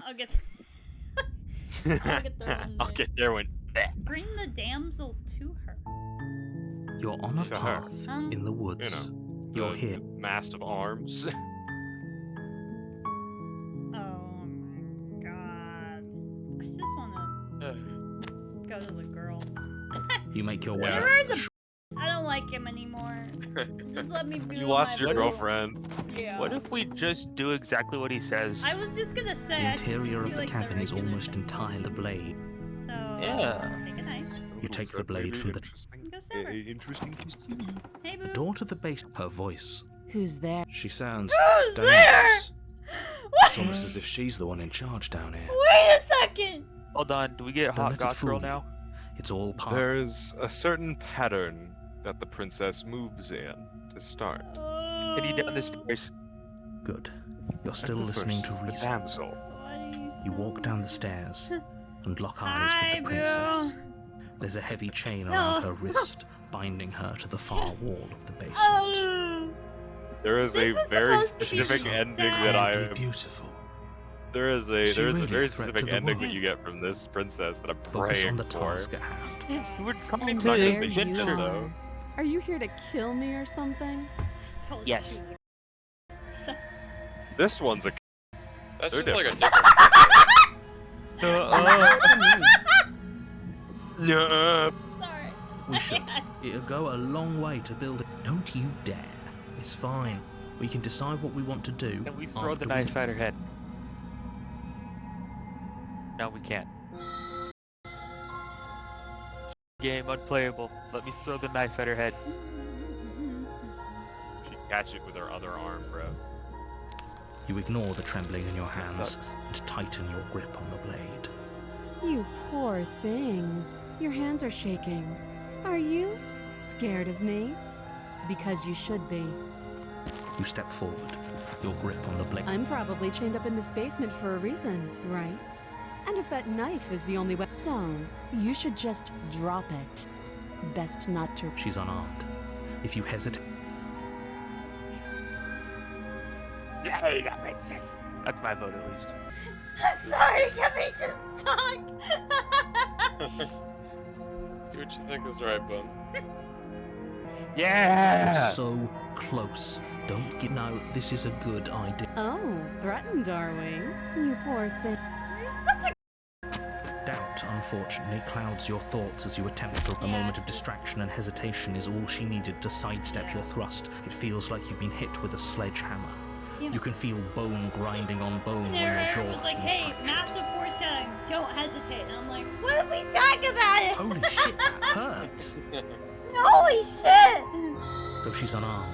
I'll get. I'll get the one. I'll get there when. Bring the damsel to her. You're on a To her. path in the woods. You know, You're the here. Mast of arms. Oh my god. I just wanna go to the girl. You make your way. Where's a I don't like him anymore. Just let me be You with lost my your boo. girlfriend. Yeah. What if we just do exactly what he says? I was just gonna say, The I should just interior do, of the like, cabin is regular almost thing. entirely the blade. So, Yeah. make a knife. You take the blade from the Go stab her. Interesting to see. Hey, boo. The door to the base. Her voice. Who's there? She sounds Who's there? dangerous. What? It's almost as if she's the one in charge down here. Wait a second! Hold on, do we get Don't hot let it goth fool girl you. now? It's all part. There's a certain pattern that the princess moves in to start. Can you down the stairs? Good. You're still At listening first, to the reason. damsel. What are you You walk down the stairs and lock eyes Hi, with the princess. There's a heavy chain around her wrist, binding her to the far wall of the basement. Oh, There is This a was very supposed to be specific so ending sad. that I Incredibly beautiful. there is She a really very a threat to specific the ending world. that you get from this princess that I'm Focus praying on the for. task at hand. You were trying And to not there gonna say you ginger, are. though. Are you here to kill me or something? told Yes. you she was This one's a. That's They're just like a different. different. Yeah. Sorry. We should. It'll go a long way to build it. Don't you dare. It's fine. We can decide what we want to do. And we throw the after knife at her head. No, we can't. Game unplayable. Let me throw the knife at her head. She catch it with her other arm, bro. You ignore the trembling in your hands sucks. and tighten your grip on the blade. You poor thing. Your hands are shaking. Are you scared of me? Because you should be. You step forward, your grip on the blade. I'm probably chained up in this basement for a reason, right? And if that knife is the only way, so you should just drop it. Best not to. She's unarmed. If you hesitate, That's my vote at least. I'm sorry, can we just talk? Do what you think is right, bud. Yeah! you're so close. Don't get. No, this is a good idea. Oh, threatened, are we? You poor thing. You're such a Doubt, unfortunately, clouds your thoughts as you attempt to. A moment of distraction and hesitation is all she needed to sidestep your thrust. It feels like you've been hit with a sledgehammer. Yeah. You can feel bone grinding on bone when your There jaws was like, been hey, fractured. massive foreshadowing, don't hesitate. And I'm like, what if we talk about it? Holy shit, that hurt! Holy shit! Though she's unarmed,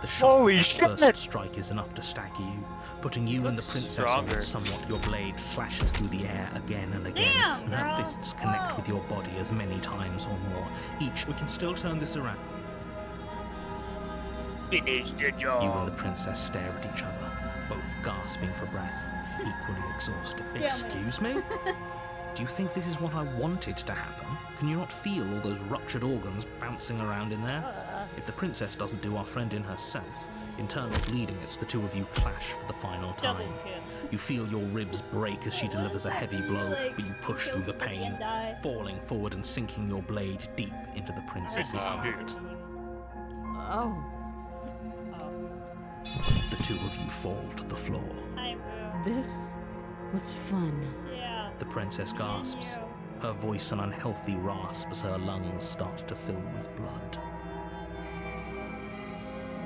the shock Holy of shit! the first strike is enough to stagger you, putting you and the princess Stronger. on somewhat. Your blade slashes through the air again and again, Damn, and her girl. fists connect Whoa. with your body as many times or more. Each, we can still turn this around. Finish the job. You and the princess stare at each other, both gasping for breath, equally exhausted. Stalemate. Excuse me? Do you think this is what I wanted to happen? Can you not feel all those ruptured organs bouncing around in there? If the princess doesn't do our friend in herself, internal bleeding as the two of you clash for the final Double time. kill. You feel your ribs break as she delivers a heavy blow, but you push through the pain, falling forward and sinking your blade deep into the princess's heart. Oh, The two of you fall to the floor. Hi, boo. this was fun. Yeah. The princess gasps, her voice an unhealthy rasp as her lungs start to fill with blood.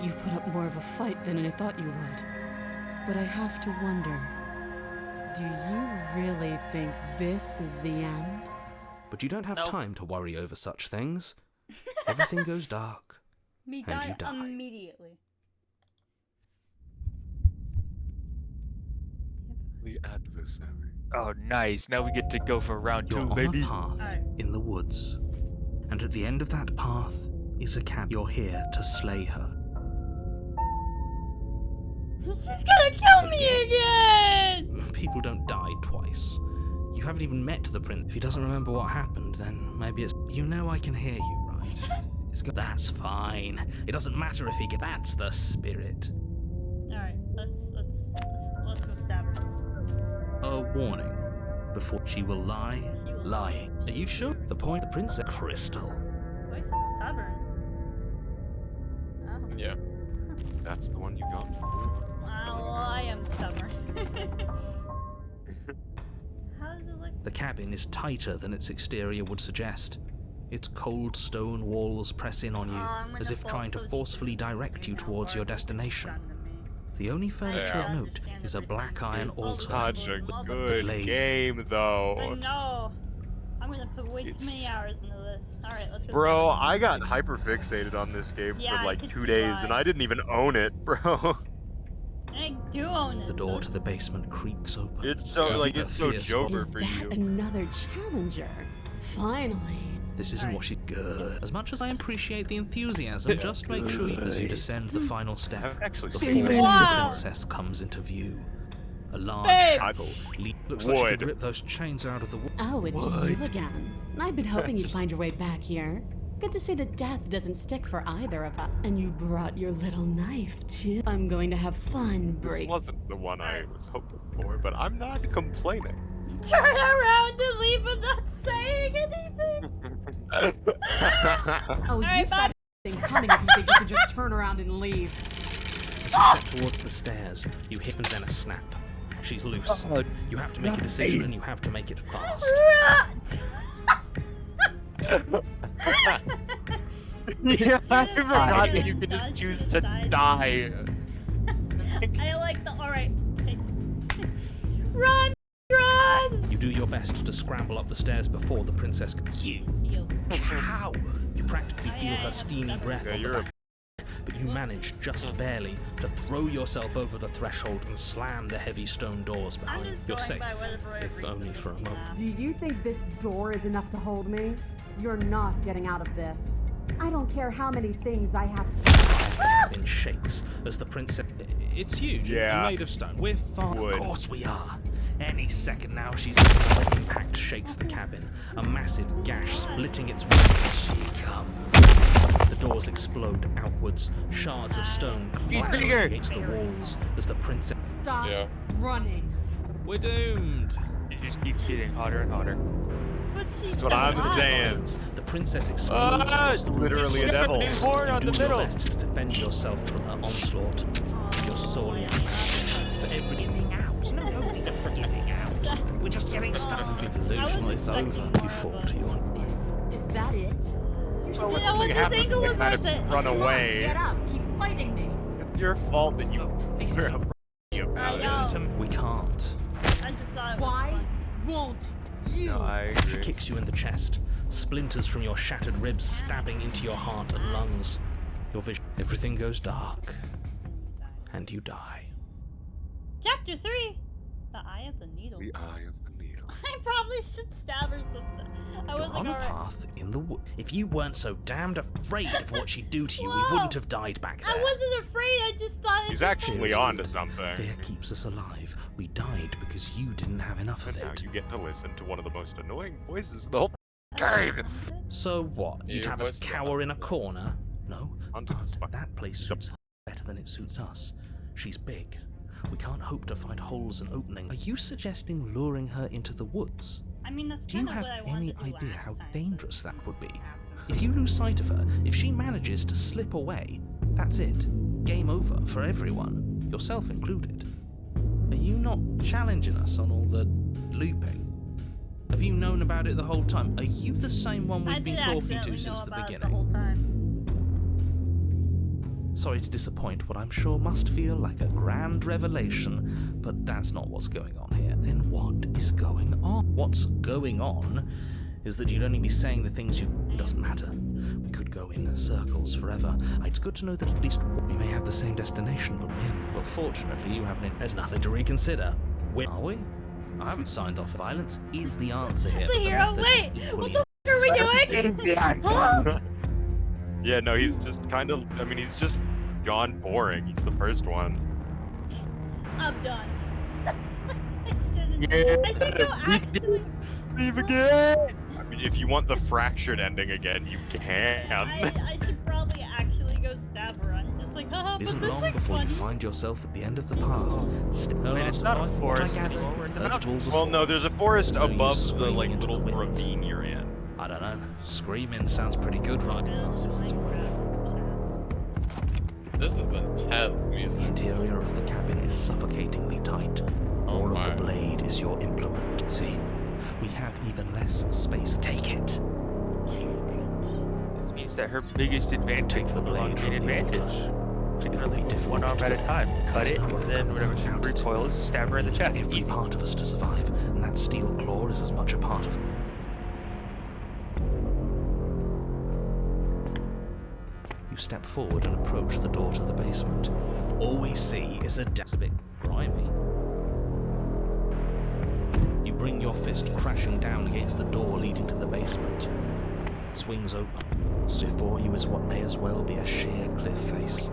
You put up more of a fight than I thought you would. But I have to wonder, do you really think this is the end? But you don't have Nope. time to worry over such things. Everything goes dark. Me And you die die. immediately. The adversary. Oh, nice. Now we get to go for round You're two, on baby. a path Alright. in the woods, and at the end of that path is a cabin. You're here to slay her. She's gonna kill me again! People don't die twice. You haven't even met the prince. If he doesn't remember what happened, then maybe it's... You know I can hear you, right? That's fine. It doesn't matter if he can... That's the spirit. Alright, let's go stab her. A warning before she will lie, She will lying. Are you sure? The point the princess crystal. Why is it stubborn? Oh. Yeah. That's the one you got. Well, I am stubborn. How does it look? The cabin is tighter than its exterior would suggest. Its cold stone walls press in on you, I'm as gonna if trying to fall forcefully asleep direct you now, towards your or it's destination. done to me. The only furniture Yeah. of note is a black iron It's altar. Such a The good blade. game, I though. know. I'm gonna put way too many It's- hours into this. All right, let's go. Bro, start. I got hyper fixated on this game Yeah, for I like could 2 see days, why. and I didn't even own it, bro. I do own this. The door so to the this- basement creaks open. It's so like A it's so fierce Joker Is for that you. another challenger? Finally. This isn't what she good. As much as I appreciate the enthusiasm, Yeah. just make sure as you descend the final step, I've actually the seen form of it. the Wow. princess comes into view. A large Babe. shackle looks like she Wood. could rip those chains out of the wood. Oh, it's you again. I've been hoping you'd find your way back here. Good to see that death doesn't stick for either of us. And you brought your little knife, too. I'm going to have fun This break. wasn't the one I was hoping for, but I'm not complaining. Turn around and leave without saying anything. Oh, Alright, you've got thing coming if you think you can just turn around and leave. As you step towards the stairs, you hit and then a snap. She's loose. You have to make a decision and you have to make it fast. Yeah, I Should've forgot died. that you could just Should've choose to died. die. I like the. Alright. Run! Run! You do your best to scramble up the stairs before the princess. You Heals. coward! You practically feel her steamy breath Yeah, on the you're a- back, but you manage just barely to throw yourself over the threshold and slam the heavy stone doors I'm behind. just You're going safe, by whatever I if read only that for a makes me moment. laugh. Do you think this door is enough to hold me? You're not getting out of this. I don't care how many things I have In shakes as the princess. It's huge. Yeah. And made of stone. We're fine. Wood. Of course we are. Any second now, she's. The impact shakes the cabin. A massive gash splitting its way. She comes. The doors explode outwards. Shards of stone clatter bigger. against the walls as the princess. Stop Yeah. running. We're doomed. It just keeps getting hotter and hotter. But she's That's what I'm alive. saying. The princess explodes across the room. literally a You devil. do Newborn on the your middle. best to defend yourself from her onslaught. You're sorely outmatched. But everybody giving out. No, nobody's giving out. We're just getting stuck. Don't be delusional. It's over. expecting You fall to your. Is that it? You're You know what? Something This happens, angle they was kind worth of it. run away. Get up. Keep fighting me. It's your fault that you. This You're is a a I Listen know. to me. We can't. I just thought it was Why fun. won't you? No, I She agree. kicks you in the chest. Splinters from your shattered ribs stabbing into your heart and lungs. Your vision. Everything goes dark. And you die. Chapter 3. The Eye of the Needle. The eye of the needle. I probably should stab her something. I You're wasn't on a alright. path in the wood. If you weren't so damned afraid of what she'd do to you, we Whoa. wouldn't have died back there. I wasn't afraid. I just thought it He's was actually Fear onto something. Fear keeps us alive. We died because you didn't have enough of And now it. you get to listen to one of the most annoying voices in the whole game. So what? Yeah, You'd your have us voice is cower in a not- corner? No, Onto the but spot. that place suits her better than it suits us. She's big. We can't hope to find holes and openings. Are you suggesting luring her into the woods? I mean, that's Do you kind of have what I wanted any to do idea last how time, dangerous but that would be? happened. If you lose sight of her, if she manages to slip away, that's it. Game over for everyone, yourself included. Are you not challenging us on all the looping? Have you known about it the whole time? Are you the same one I we've been did talking accidentally to since know the about it beginning? the whole time. Sorry to disappoint what I'm sure must feel like a grand revelation, but that's not what's going on here. Then what is going on? What's going on is that you'd only be saying the things you... It doesn't matter. We could go in circles forever. It's good to know that at least we may have the same destination, but when? Well, fortunately, you haven't... There's nothing to reconsider. When are we? I haven't signed off. Violence is the answer here. The but hero. method Wait, is what equally the f are we doing? Yeah, no, he's just kind of. I mean, he's just gone boring. He's the first one. I'm done. I should go actually. Leave again. I mean, if you want the fractured ending again, you can. I should probably actually go stab her. I'm just like, haha, It but isn't this long looks before funny. you find yourself at the end of the path. I mean, it's not a forest anymore, we're in the mountains. Well, no, there's a forest No use above the screaming like into the little wind. ravine you're in. I don't know. Screaming sounds pretty good, right? This is intense The music. interior of the cabin is suffocatingly tight. Oh More of my. the blade is your implement. See, we have even less space. Take it. This means that her biggest advantage Take the will no longer blade be an from the advantage. She can It will only be move one difficult arm to at a do. time. Cut it, There's no and then other whenever she count it. recoils, stab her in the chest. Every Easy. part of us to survive, and that steel claw is as much a part of. You step forward and approach the door to the basement. All we see is a bit grimy. You bring your fist crashing down against the door leading to the basement. It swings open. So before you is what may as well be a sheer cliff face.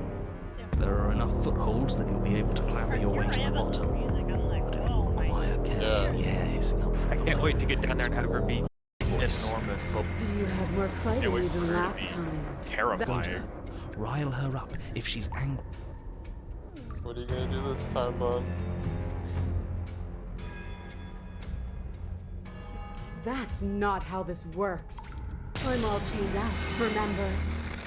There are enough footholds that you'll be able to clamber your way to the bottom. Music, I'm like, But it oh will my require careful hazing up from I can't wait to get down there and have her be voice. enormous. Do you have more fight Yeah, in wait you for than her to last be time? Terrifying. Rile her up if she's angry. What are you gonna do this time, bud? That's not how this works. I'm all chained out, remember?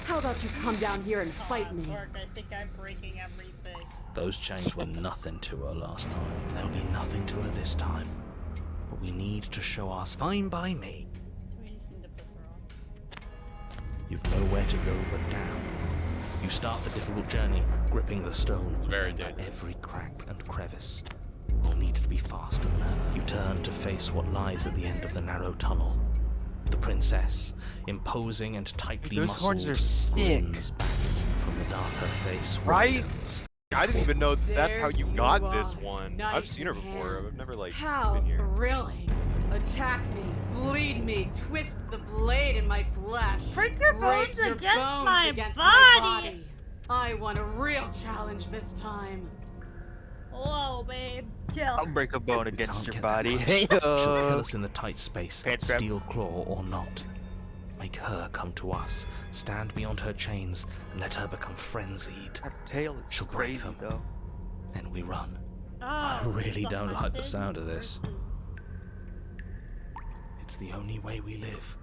How about you come down here and fight me? Mark, I think I'm breaking everything. Those chains were nothing to her last time. They'll be nothing to her this time. But we need to show us fine by me. We just need to piss her off. You've nowhere to go but down. You start the difficult journey, gripping the stone. It's very remember dangerous. every crack and crevice. You'll need to be faster than her. You turn to face what lies at the end of the narrow tunnel. The princess, imposing and tightly Those muscled, horns are sick. grins back at you from the dark her face. Right? widens. I didn't even know that's how you There got you this are, one. knife I've seen her in before. hand. I've never like How been here. thrilling! Attack me, bleed me, twist the blade in my flesh. Break your Break bones your against bones my against body. my body. I want a real challenge this time. Whoa, babe. Chill. I'll break a bone We against can't your get body. that Hey, much. She'll kill us in the tight space, Pants grab. steel claw or not. Make her come to us, stand beyond her chains, and let her become frenzied. Her tail is She'll break crazy them. though. Then we run. Oh, really the don't like the hunted sound of this. versus- It's the only way we live.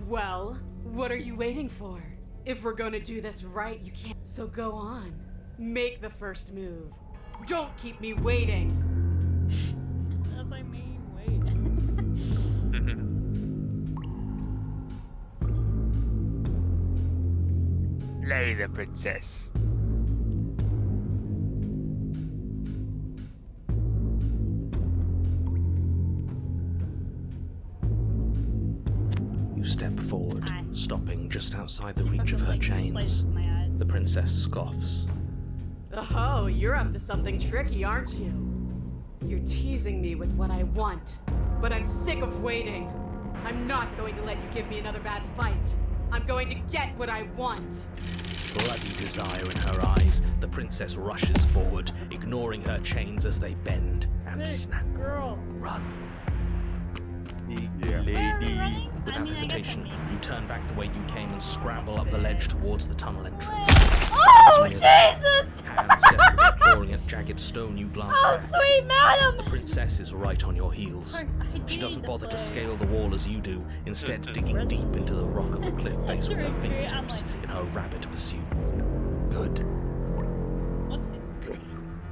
Well, what are you waiting for? If we're gonna do this right, you can't. So go on. Make the first move. Don't keep me waiting. If I may wait. Lay the princess. You step forward, Aye. stopping just outside the reach of her Like, chains. slices my eyes. The princess scoffs. Oh, you're up to something tricky, aren't you? You're teasing me with what I want, but I'm sick of waiting. I'm not going to let you give me another bad fight. I'm going to get what I want. Bloody desire in her eyes, the princess rushes forward, ignoring her chains as they bend and Big snap. girl. Run. Big Where are we lady. running? Without I guess hesitation, I'm you turn back the way you came and scramble up the ledge towards the tunnel entrance. Oh, It's near Jesus! Hands desperately clawing at jagged stone, you glance Oh, back. sweet madam! The princess is right on your heels. I She need doesn't to bother to play. scale the wall as you do, instead digging deep into the rock of the cliff face with her Seriously, I'm fingertips like- in her rapid pursuit. Good. Whoopsie.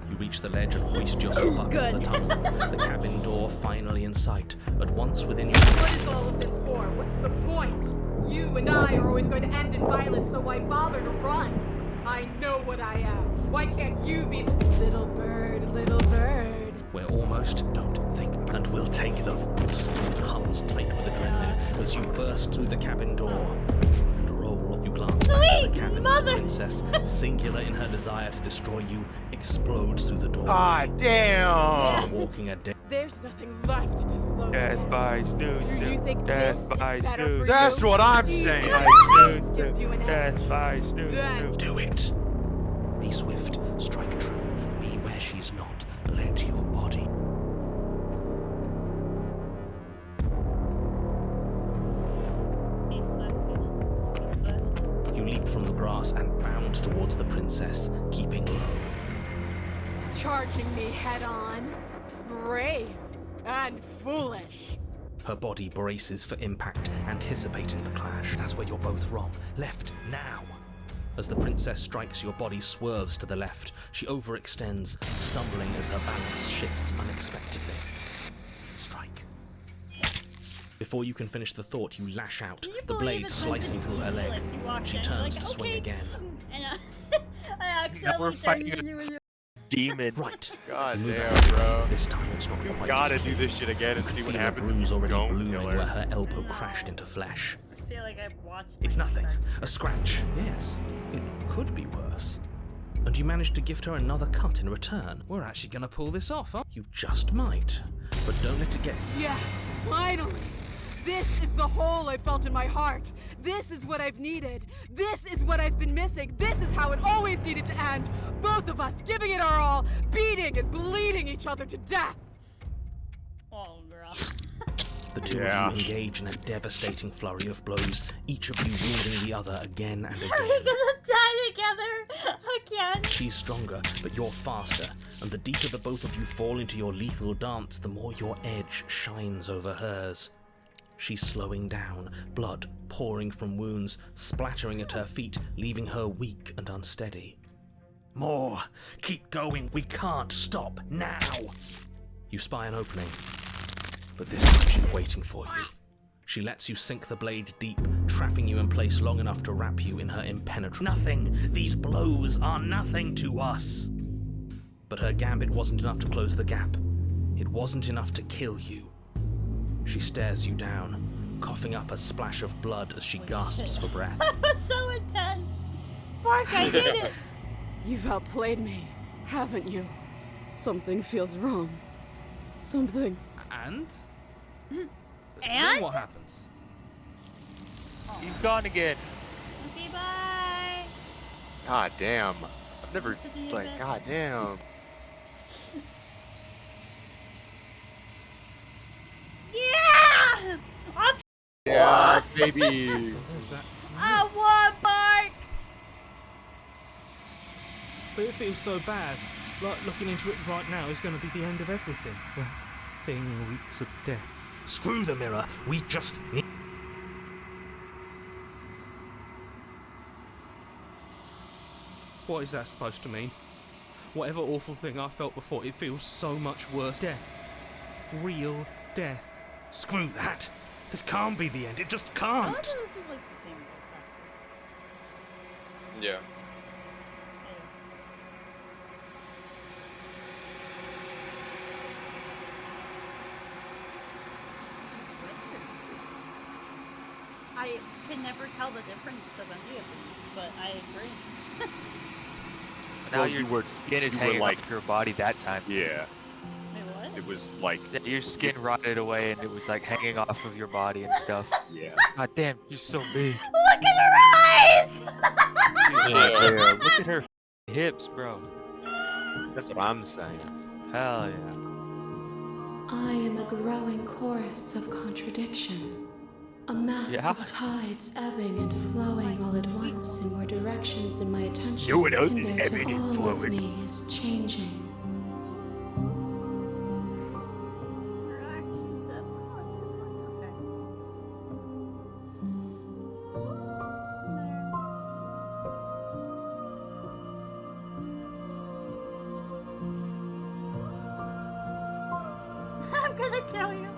You reach the ledge and hoist yourself up into the Good. tunnel. The cabin door finally in sight, at once within your... What is all of this for? What's the point? You and I are always going to end in violence, so why bother to run? I know what I am. Why can't you be the little bird, little bird? We're almost, don't think, and we'll take the skin hums tight with adrenaline as you burst through the cabin door and roll. You glance back at Sweet the cabin as mother! the princess, singular in her desire to destroy you, explodes through the door. God damn! Walking a dead. There's nothing left to slow me Death down. by snooze. Do you think Death this by is better snooze. for That's you? what I'm Do you saying. think By this snooze. gives you an edge? Death by snooze. Then- Do it! Be swift, strike true, be where she's not, let your body. Be swift, be swift. You leap from the grass and bound towards the princess. princess, keeping low. Charging me head on. Brave and foolish. Her body braces for impact, anticipating the clash. That's where you're both wrong. Left, now! As the princess strikes, your body swerves to the left. She overextends, stumbling as her balance shifts unexpectedly. Strike. Before you can finish the thought, you lash out, Can you the believe blade it's slicing through her leg. like you walked She in, turns like, to swing okay, again. and I Now accidentally we're turned fighting into a you. demon. Right. God You move damn, out. bro. This time it's not You quite gotta as do clear. this shit again You and can see what feel a happens if bruise you already don't blooming kill where her. her elbow crashed into flesh. I feel like I've watched. It's my nothing. friend. A scratch. Yes. It could be worse. And you managed to gift her another cut in return. We're actually gonna pull this off, huh? You just might. But don't let it get... Yes, finally! This is the hole I felt in my heart. This is what I've needed. This is what I've been missing. This is how it always needed to end. Both of us giving it our all, beating and bleeding each other to death. Oh, girl. The two Yeah. of you engage in a devastating flurry of blows, each of you wounding the other again and Are we again. gonna die together again? She's stronger, but you're faster, and the deeper the both of you fall into your lethal dance, the more your edge shines over hers. She's slowing down, blood pouring from wounds, splattering at her feet, leaving her weak and unsteady. More! Keep going! We can't stop now! You spy an opening, but this time she's waiting for you. She lets you sink the blade deep, trapping you in place long enough to wrap you in her impenetrable... Nothing! These blows are nothing to us! But her gambit wasn't enough to close the gap. It wasn't enough to kill you. She stares you down, coughing up a splash of blood as she gasps for breath. That was so intense. Bark, I did it. You've outplayed me, haven't you? Something feels wrong. Something. And? Then And? what happens? He's gone again. Okay, bye. God damn. I've never, To the like, abyss. god damn. Yeah! Yeah, baby. There's that. I want bark. But it feels so bad. Like looking into it right now is going to be the end of everything. That thing reeks of death. Screw the mirror. We just need... What is that supposed to mean? Whatever awful thing I felt before, it feels so much worse. Death. Real death. Screw that. This can't be the end. It just I love can't. that this is like the same voice actor. Yeah. I can never tell the difference of any of these, but I agree. Now Well, your you were- skin is you were hanging like- off your body that time. Yeah, Wait, what? it was like, Yeah, your skin rotted away and it was like hanging off of your body and stuff. yeah. God damn, you're so big. Look at her eyes! Yeah. Look at her hips, bro. That's what I'm saying. Hell yeah. I am a growing chorus of contradiction. A mass Yeah. of tides ebbing and flowing all at once in more directions than my attention You would can only bear ebb to and all flow of it. me is changing. Her actions have consequences. Okay. I'm gonna kill you.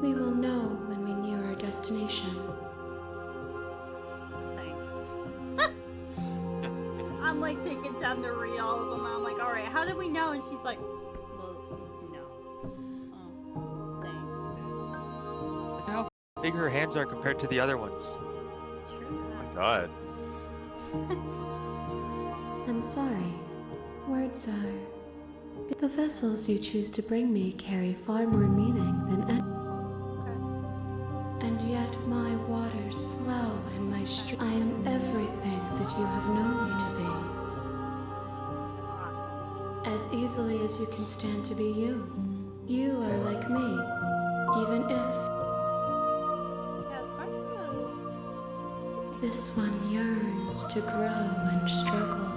We will know when we near our destination. Thanks. I'm like taking time to read all of them. And I'm like, all right, how did we know? And she's like, well, no. Oh, thanks. Look how big her hands are compared to the other ones. True that. God. I'm sorry. Words are. The vessels you choose to bring me carry far more meaning than any. And yet my waters flow and my I am everything that you have known me to Awesome. be. As easily as you can stand to be you. You are like me, even if. Yeah, it's hard to This one yearns to grow and struggle.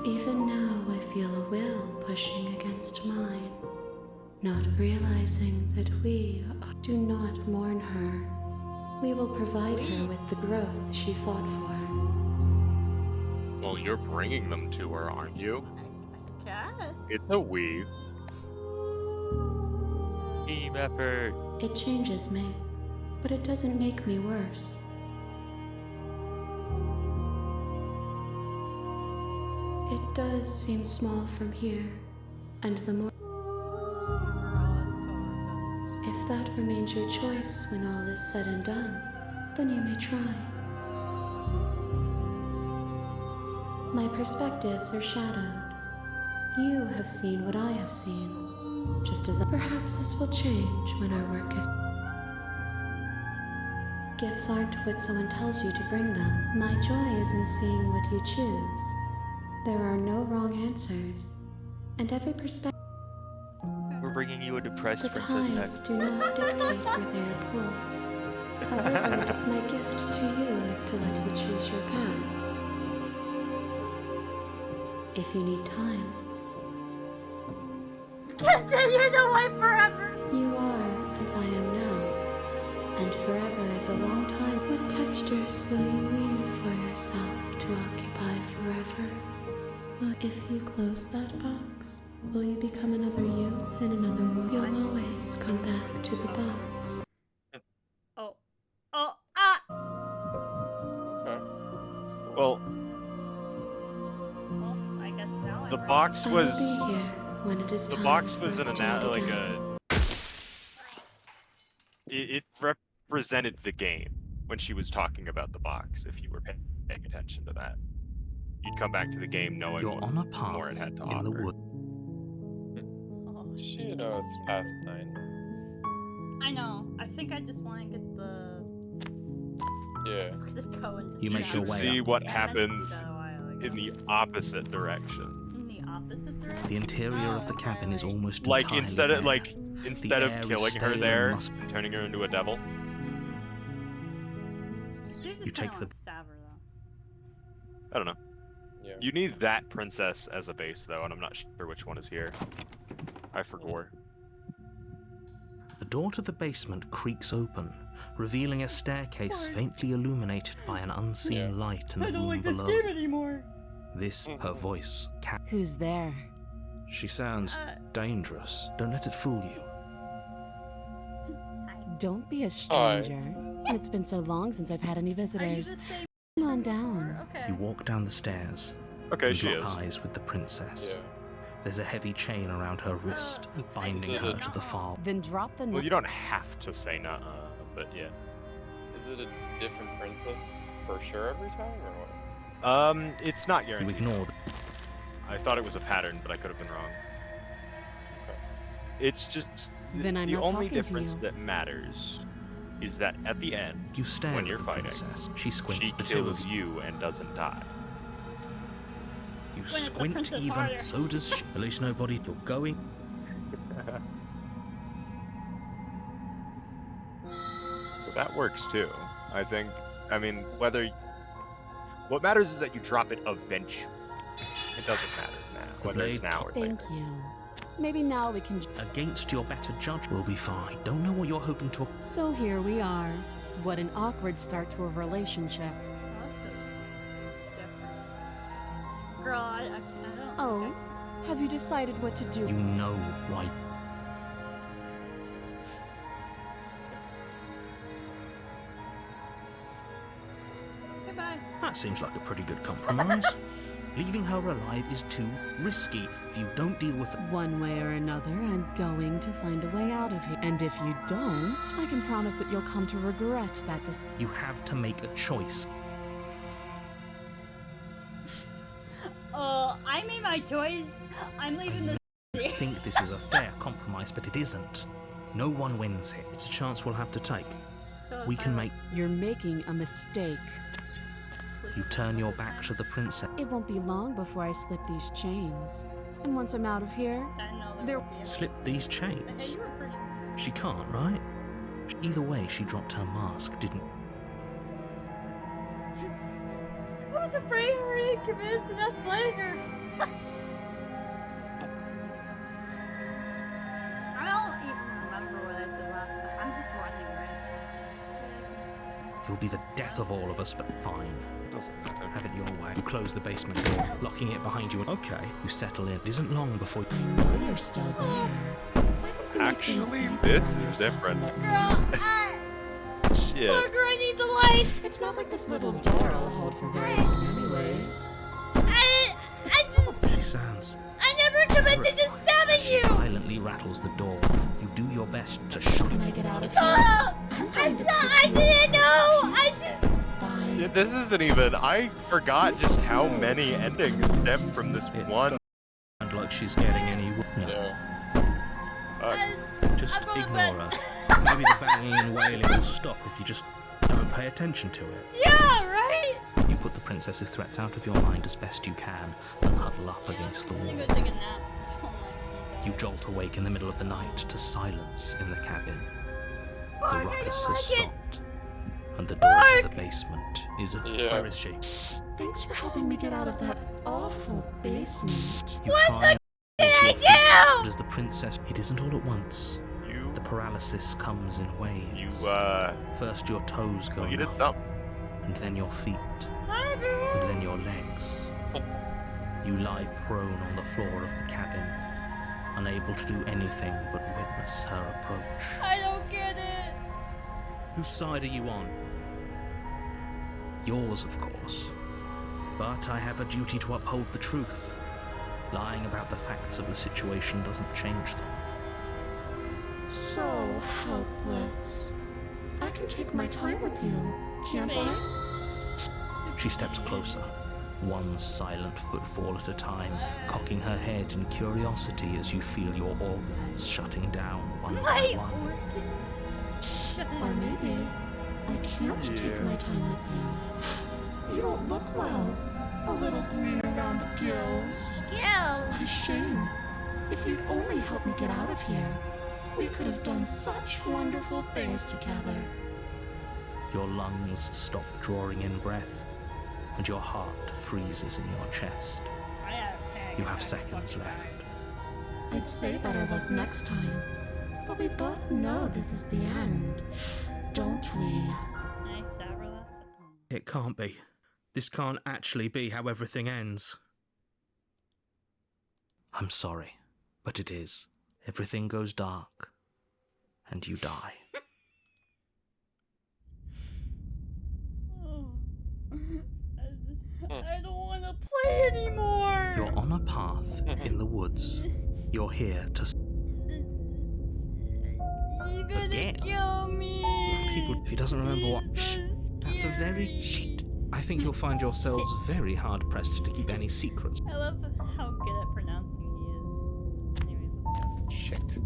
Even now I feel a will pushing against mine, not realizing that we do not mourn her. We will provide her with the growth she fought for. Well, you're bringing them to her, aren't you? I guess. It's a we. Team effort. It changes me, but it doesn't make me worse. It does seem small from here, and the more... If that remains your choice when all is said and done, then you may try. My perspectives are shadowed. You have seen what I have seen, just as perhaps this will change when our work is... Gifts aren't what someone tells you to bring them. My joy is in seeing what you choose. There are no wrong answers, and every perspective... We're bringing you a depressed The princess tides next. do not dictate where they are pulled. However, my gift to you is to let you choose your path. If you need time, Continue to wait forever. you are as I am now, and forever is a long time. What textures will you weave for yourself to occupy forever? If you close that box, will you become another you in another world? You'll always come back to the box. Oh. Oh. Ah. Well, Well, I guess now the I'm box I was will be here when it is the time box for was us an to meet like again. it represented the game when she was talking about the box. If you were paying attention to that, you'd come back to the game knowing You're what on a more it path had to in the offer. wood. Oh, She knows it's past 9. I know. I think I just want to get the Yeah. go and just You You make your should way see up. what I meant to do happens that a while ago. in the opposite direction. In the opposite direction. The interior Oh, of the okay, cabin is like- almost Like entirely instead of bare. instead of air is killing her stale there and and turning her into a devil. You You take the- stab her though. I don't know. Yeah. You need that princess as a base though, and I'm not sure which one is here. I forgot. The door to the basement creaks open, revealing a staircase faintly illuminated by an unseen Yeah. light in the I don't room like this below. game anymore. This, her voice. Who's there? She sounds Uh, dangerous. Don't let it fool you. Don't be a stranger. It's been so long since I've had any Are you visitors. the same? Come on down. Okay. You walk down the stairs. Okay, and she lock is. eyes with the princess. Yeah. There's a heavy chain around her wrist, binding see her the- to the far. Then drop the Well, you don't have to say nuh but yeah. Is it a different princess for sure every time, or what? It's not You guaranteed. ignore I thought it was a pattern, but I could have been wrong. Okay. It's just Then I'm the not only talking to difference you. that matters is that at the end, You stare when at you're the fighting, princess. She squints. she The two of kills you. you and doesn't die. You Squint at the squint princess even. harder. So does she. At least nobody. You're going. So that works too. I think. I mean, what matters is that you drop it eventually. It doesn't matter now, The whether it's blade now or Thank later. you. Maybe now we can. Against your better judge, will be fine. Don't know what you're hoping to. So here we are. What an awkward start to a relationship. Oh, this feels different. Girl, I don't. Oh, have you decided what to do? You know why. Goodbye. That seems like a pretty good compromise. Leaving her alive is too risky. If you don't deal with One way or another, I'm going to find a way out of here. And if you don't, I can promise that you'll come to regret that decision. you have to make a choice. I made my choice. I'm leaving this. I think this is a fair compromise, but it isn't. No one wins here. It's a chance we'll have to take. So if We I, can like, make. You're making a mistake. You turn your back to the princess. It won't be long before I slip these chains. And once I'm out of here, I know There- there will be a Slip these Hey, chains. you were pretty. She can't, right? Either way, she dropped her mask, didn't? was afraid her had committed to not slaying her. I don't even remember what I did last time. I'm just running, right? You'll be the death of all of us, but fine. Doesn't matter. Have it your way. You close the basement door, locking it behind you. Okay, you settle in. It isn't long before I know you're still there. Why don't we make things Actually, easier this on is yourself different. and let me Girl, Shit. Parker, I need the lights. It's not like this little door will hold for very long anyways. I just, He sounds I never commit to just stabbing she you. violently rattles the door. You do your best to shut Can I it. get out of Stop! here? I'm sorry, I didn't know. I just. Fine. Yeah, this isn't even. I forgot just how many endings stem from this It one. And like she's getting any. No, Yeah. just I'm going ignore back. her. Maybe the banging and wailing will stop if you just don't pay attention to it. Yeah, right? You put the princess's threats out of your mind as best you can and huddle up against the I'm wall. gonna go take a nap. Oh my You jolt awake in the middle of the night to silence in the cabin. The Bark, I ruckus don't has like it. stopped, and the door to the basement is open. Yeah. Where is she? Thanks for helping me get out of that awful basement. You What try and did hold I to your feet, do? but as the princess, it isn't all at once. The paralysis comes in waves. You First your toes go well, you did numb, something. and then your feet, Hi, and boo. then your legs. You lie prone on the floor of the cabin, unable to do anything but witness her approach. I don't get it. Whose side are you on? Yours, of course. But I have a duty to uphold the truth. Lying about the facts of the situation doesn't change them. So helpless. I can take my time with you, can't I? She steps closer, one silent footfall at a time, cocking her head in curiosity as you feel your organs shutting down one by My one. organs. Or maybe I can't take my time with you. You don't look well. A little green around the gills. What a Gills. shame. If you'd only helped me get out of here, we could have done such wonderful things together. Your lungs stop drawing in breath, and your heart freezes in your chest. I got a panic You have attack. seconds Fuck left. I'd say better luck next time. But we both know this is the end, don't we? Can I stab her last? Oh. It can't be. This can't actually be how everything ends. I'm sorry, but it is. Everything goes dark, and you die. I don't want to play anymore. You're on a path in the woods. You're here to... You're gonna Again. kill me. People, if he doesn't remember what... He's Shh, so that's a very... scary. Shit. I think you'll find yourselves very hard-pressed to keep any secrets. I love how good at pronouncing he is. Anyways, let's go. Shit.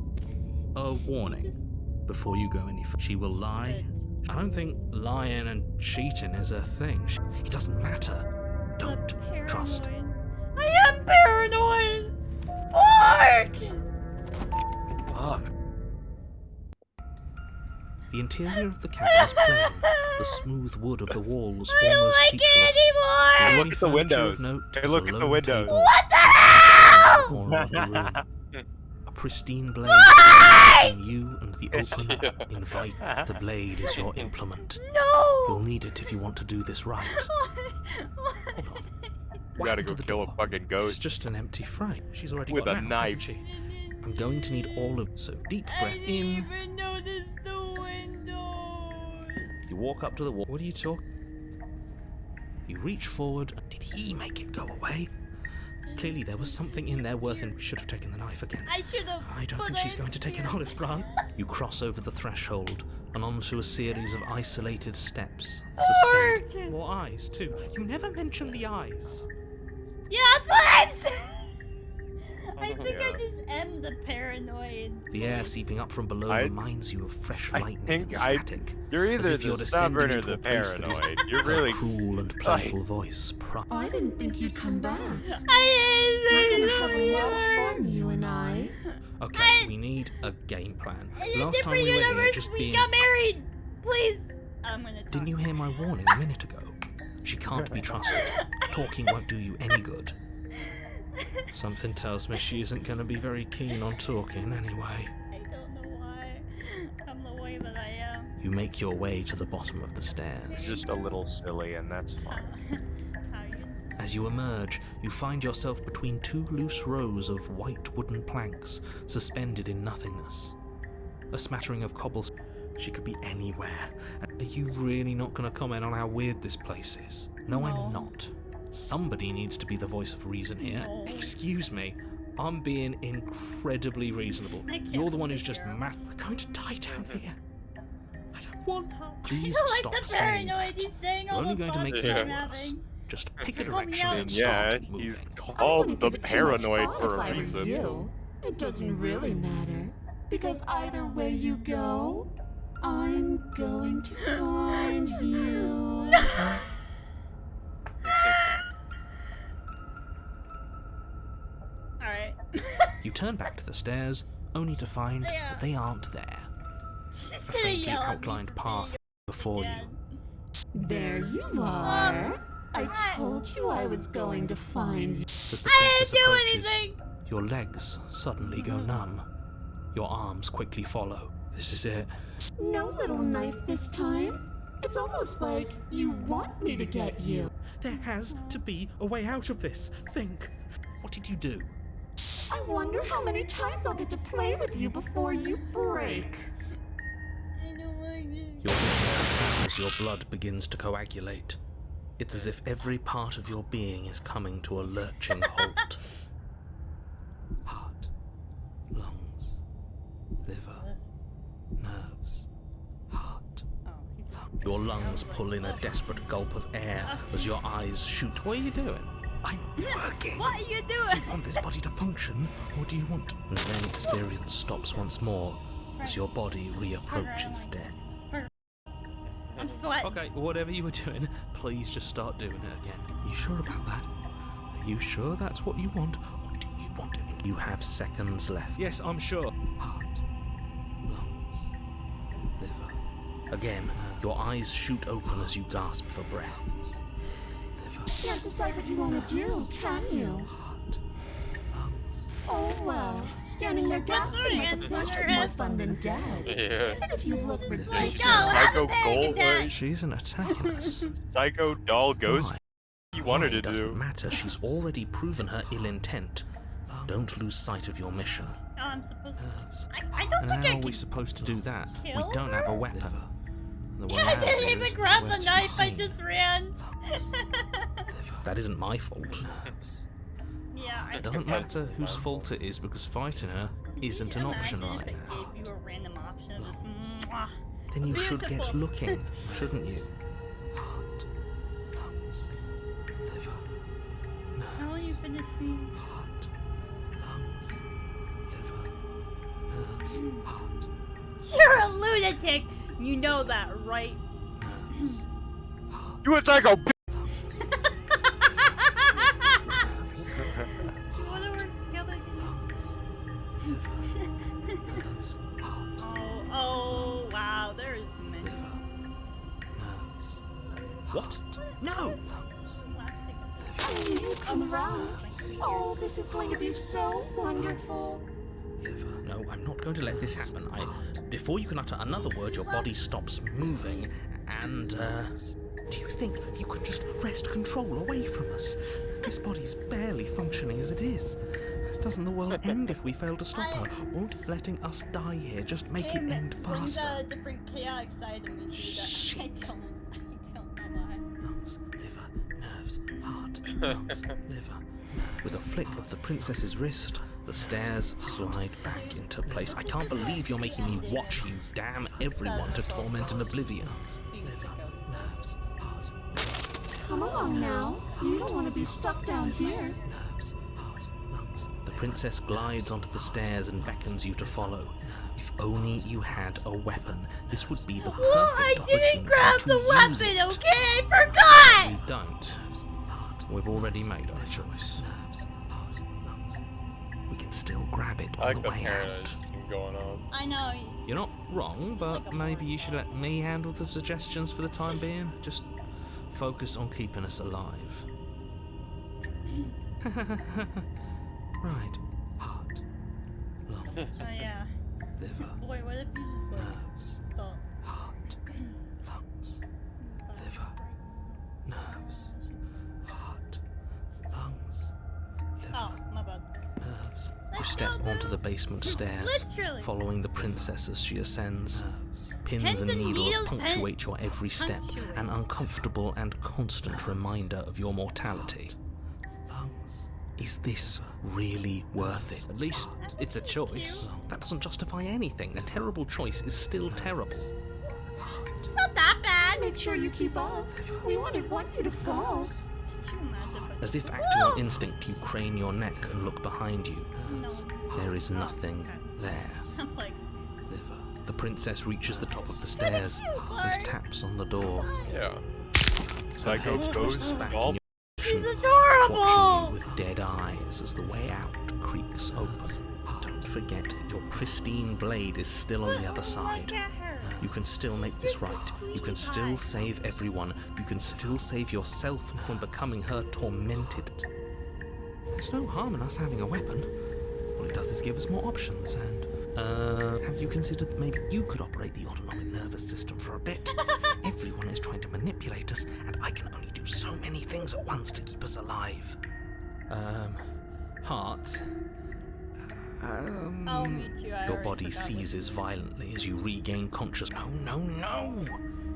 A warning. Before you go any further, she will lie. I don't think lying and cheating is a thing. It doesn't matter. Don't trust. Paranoid. I am paranoid. Bark! Fuck. The interior of the cabin is plain. The smooth wood of the walls I don't almost like featureless. it anymore. Hey, The look only at the furniture of windows. note Hey, is look a at the lone windows. table What the in hell? the corner of the room. A pristine blade between you and the open. Invite the blade is your implement. You'll No. need it if you want to do this right. Hold on. You gotta go kill a fucking It's ghost. just an empty frame. She's already With got a an out, knife. hasn't she? I'm going to need all of. So deep I breath didn't in. even notice the windows. You walk up to the wall. What are you talking? You reach forward. Did he make it go away? Clearly, there was something in there worth. We should have taken the knife again. I should have. I don't think she's going to take an olive branch. You cross over the threshold and onto a series of isolated steps. Sustained. More eyes, too. You never mention the eyes. Yeah, that's what I'm saying. I think I Yeah. just am the paranoid. The air seeping up from below reminds you of fresh I lightning think and I- static. You're as either if you're the descending stubborn or into the a place that is- paranoid. You're Her really cruel and playful voice. I didn't think you'd come back. We're I gonna have a lot of fun, you and I. Okay, we need a game plan. In a Last time different we were here, universe, just we being. got married. Please. I'm gonna talk. Didn't you hear my warning a minute ago? She can't be trusted. Talking won't do you any good. Something tells me she isn't going to be very keen on talking anyway. I don't know why I'm the way that I am. You make your way to the bottom of the stairs. Just a little silly, and that's fine. How you? As you emerge, you find yourself between two loose rows of white wooden planks suspended in nothingness. A smattering of cobbles. She could be anywhere. Are you really not going to comment on how weird this place is? No, I'm not. Somebody needs to be the voice of reason here. No. Excuse me. I'm being incredibly reasonable. You're the one who's just mad. We're going to die down here. I don't want. Please I don't stop like the saying paranoid that. he's saying You're all only the going to make thoughts things I'm worse. having. Just pick a Call me direction out. and Yeah, start moving. he's I called wouldn't the give it too much paranoid thought for if a I were reason. you. It doesn't really matter. Because either way you go, I'm going to find you. Alright. You turn back to the stairs, only to find that they aren't there. She's A gonna faintly yell at me outlined for path before being you. There you are. I told you I was going to find you. As the I princess didn't do approaches, anything! your legs suddenly go numb. Your arms quickly follow. This is it. No little knife this time. It's almost like you want me to get you. There has to be a way out of this. Think. What did you do? I wonder how many times I'll get to play with you before you break. I don't like this. Your vision cuts out as your blood begins to coagulate. It's as if every part of your being is coming to a lurching halt. Heart, lungs, liver, nerves, heart. Oh, he's Your lungs pull in a desperate gulp of air as your eyes shoot. What are you doing? I'm working. What are you Do doing? you want this body to function, or do you want... And then experience stops once more as your body reapproaches death. I'm sweating. Okay, whatever you were doing, please just start doing it again. You sure about that? Are you sure that's what you want, or do you want it? You have seconds left. Yes, I'm sure. Heart, lungs, liver. Again, your eyes shoot open as you gasp for breath. Liver, Can't decide what you want to do, can you? heart, lungs. Oh well, standing there gasping like a flesh is more fun than dead. Yeah. Even if you look Like, ridiculous. She's oh, a how psycho does that gold, get that? like, She isn't attacking us. psycho doll ghost. Why? You wanted Why to doesn't do. matter. She's already proven her ill intent. Don't lose sight of your mission. Oh, I'm supposed to. I don't And think how I are can. we supposed to do that? We kill don't have a her? weapon. The way Yeah, I out didn't is even grab nowhere the to be knife. I seen. just ran. That isn't my fault. Yeah, I It doesn't matter whose fault it is because fighting her isn't an option Imagine right if now. I gave you a random option of this. Mwah. Then you should Beautiful. get looking, shouldn't you? Heart, lungs, liver, How will you finish me? heart, lungs, liver, nerves, heart, You're a lunatic. You know that, right? nerves, heart, You a psycho. You want to work together? lungs, liver, nerves, heart, Oh, wow. There's many. liver, nerves. What? No! I knew you'd come around. Oh, this is going to be so wonderful. Liver. No, I'm not going to let this happen. Before you can utter another word, your body stops moving, and, do you think you can just wrest control away from us? This body's barely functioning as it is. Doesn't the world end if we fail to stop her? Won't letting us die here just make it end brings faster? a different chaotic side of me to Shit. that. I don't know why. Lungs, liver, nerves, heart, lungs, liver. With a flick of the princess's wrist, the stairs slide back into place. I can't believe you're making me watch you damn everyone to torment and oblivion. Liver, nerves, heart, Come along now. You don't want to be stuck down here. nerves, heart, lungs. The princess glides onto the stairs and beckons you to follow. If only you had a weapon, this would be the perfect Well, I didn't opportunity grab to the use weapon, it. okay? I forgot! We don't. We've already made our choice. We can still grab it I on like the the way paranoid out. thing going on. I know. He's You're not wrong, but maybe you should let me handle the suggestions for the time being. Just Focus on keeping us alive. Right. Heart. Lungs. Oh yeah. Liver. Boy, what if you just like Nerves. stop? Heart. Lungs. Liver. Nerves. Heart. Lungs. Liver. Oh, my bad. Nerves. You Let's step go, onto dude. the basement stairs, Literally. following the princess as she ascends. Pins Pins and and needles needles, punctuate your every step, punctuate. an uncomfortable and constant reminder of your mortality. Is this really worth it? At least it's a choice. That doesn't justify anything. A terrible choice is still terrible. It's not that bad. Make sure you keep up. We wouldn't want you to fall. Could you imagine if I As just- if acting on instinct, you crane your neck and look behind you. No. There is nothing okay. there. I'm like, The princess reaches the top of the stairs and taps on the door. Yeah. Psycho Head goes twists back all in your she's direction, adorable. watching you with dead eyes as the way out creaks open. Don't forget that your pristine blade is still on the other side. Look at her. You can still make this right. You can still save everyone. You can still save yourself from becoming her tormented. There's no harm in us having a weapon. All it does is give us more options and... have you considered that maybe you could operate the autonomic nervous system for a bit? Everyone is trying to manipulate us, and I can only do so many things at once to keep us alive. Heart. Oh, me too. I Your already body forgot seizes violently as you regain consciousness. No!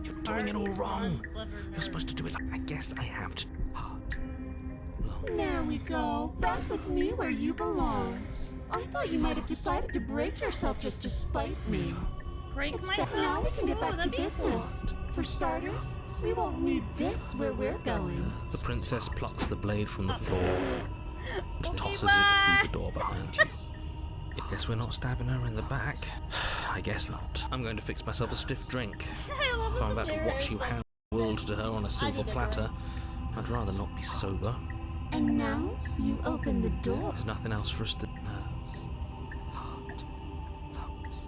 You're doing it all wrong. You're supposed to do it like... I guess I have to... Heart. Lung. There we go. Back with me where you belong. I thought you might have decided to break yourself just to spite me. Break It's myself. better now we can get Ooh, back to that'd be business. For starters, we won't need this where we're going. The princess plucks the blade from the floor and Okay, tosses bye. it through the door behind you. I guess we're not stabbing her in the back. I guess not. I'm going to fix myself a stiff drink. I love If I'm the about to mirror. watch you It's like, hand the world to her on a silver need a platter, I'd rather not be sober. And now you open the door. There's nothing else for us to... Nerves. Heart. Lungs.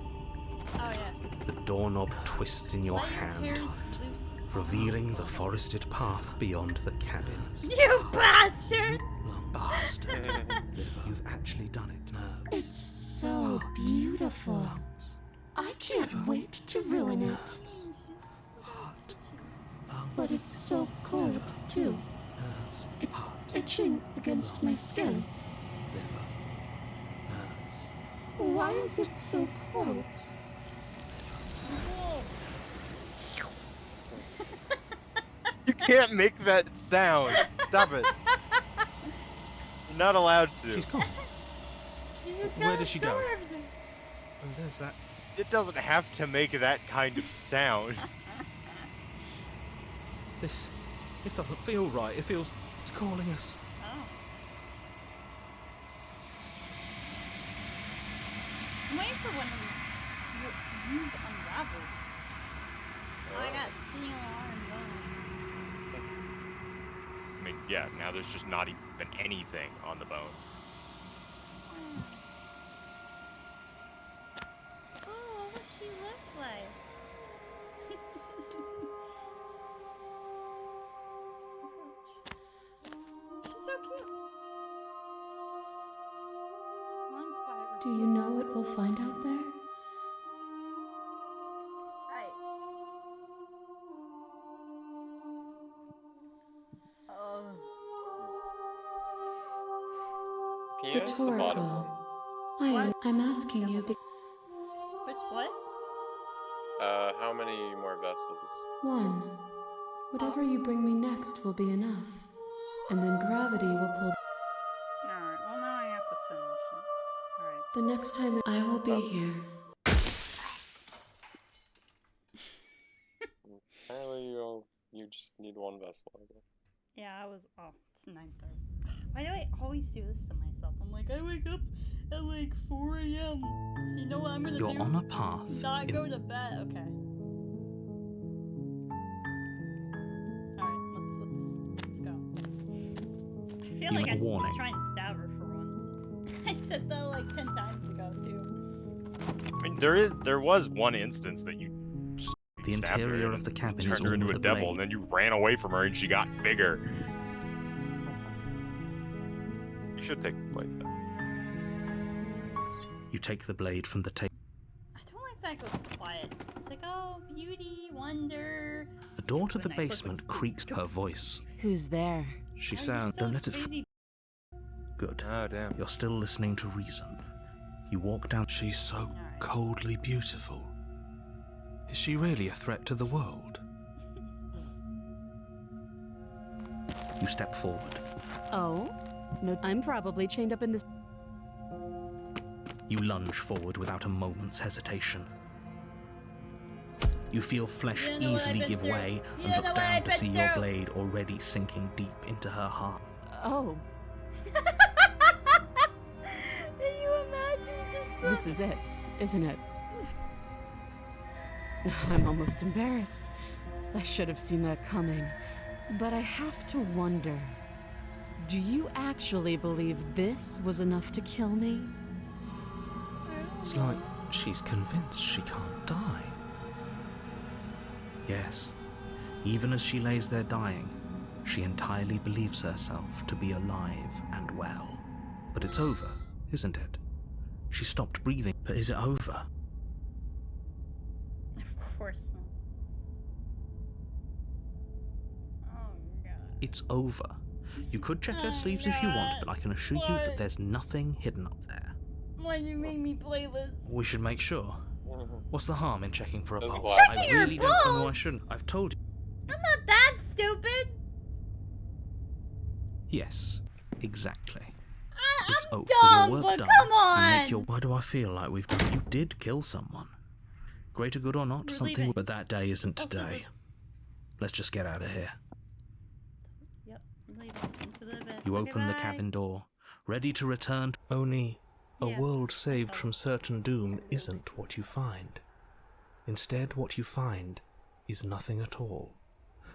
Oh yeah. The doorknob twists in your Let your hand, hairs loose. revealing the forested path beyond the cabin. You bastard! Lung bastard. You've actually done it. Nerves. It's so beautiful. I can't wait to ruin it. But it's so cold, too. Nerves. It's itching against my skin. Liver. Nerves. Why is it so cold? You can't make that sound. Stop it. You're not allowed to. She's gone. She just Where got does she go? absorbed. Oh, there's that. It doesn't have to make that kind of sound. This doesn't feel right. It feels it's calling us. Oh. I'm waiting for one of you've unraveled. Oh, I got skinny arm bone. I mean, yeah, now there's just not even anything on the bone. Oh, what does she look like? She's so cute. One quiet Do you know what we'll find out there? Right. Can you ask the bottom? Rhetorical. I'm asking you because Which what? How many more vessels? one, whatever you bring me next will be enough. And then gravity will pull. Alright, well now I have to finish it. Alright. The next time I will be here. Apparently you just need one vessel, I guess. Yeah, I was. Oh, it's 9:30. Why do I always do this to myself? I'm like, I wake up at like 4 a.m. So you know what I'm gonna You're do? on a path. Not go to bed. Okay. Alright, let's go. I feel like I should warning. just try and stab her for once. I said that like 10 times ago too. I mean, there was one instance that you just The stabbed her interior and of the cabin turned is her all into with a a devil, and blade. then you ran away from her and she got bigger. You should take the blade though. You take the blade from the table. I don't like that it goes quiet. It's like, oh, beauty, wonder. The door to the When I click basement with- creaks her voice. Who's there? She Oh, you're sounds. so Don't let it. crazy. Good. Oh damn. You're still listening to reason. You walk down. She's so Alright. coldly beautiful. Is she really a threat to the world? You step forward. Oh? No, I'm probably chained up in this. You lunge forward without a moment's hesitation. You feel flesh You know what easily I've give been through. way You and know look what down I've to been see your through. blade already sinking deep into her heart. Oh, Can you imagine just the... this is it, isn't it? I'm almost embarrassed. I should have seen that coming. But I have to wonder, do you actually believe this was enough to kill me? It's like she's convinced she can't die. Yes, even as she lays there dying, she entirely believes herself to be alive and well. But it's over, isn't it? She stopped breathing. But is it over? Of course not. Oh, God. It's over. You could check her Oh, sleeves if you want, God. but I can assure you that What? there's nothing hidden up there. Why did you make me play this? We should make sure. What's the harm in checking for a That's pulse? why. I Checking your really don't know why I pulse? shouldn't. I've told you. I'm not that stupid. Yes, exactly. I'm It's over. dumb, With your work but done, come you on. make your. Why do I feel like we've done? You did kill someone. Greater good or not, You're something. leaving. But that day isn't Also, today. Let's just get out of here. Yep, I'm leaving into the bed. You Okay, open the bye. cabin door, ready to return. Only a Yeah. world saved from certain doom isn't what you find. Instead, what you find is nothing at all.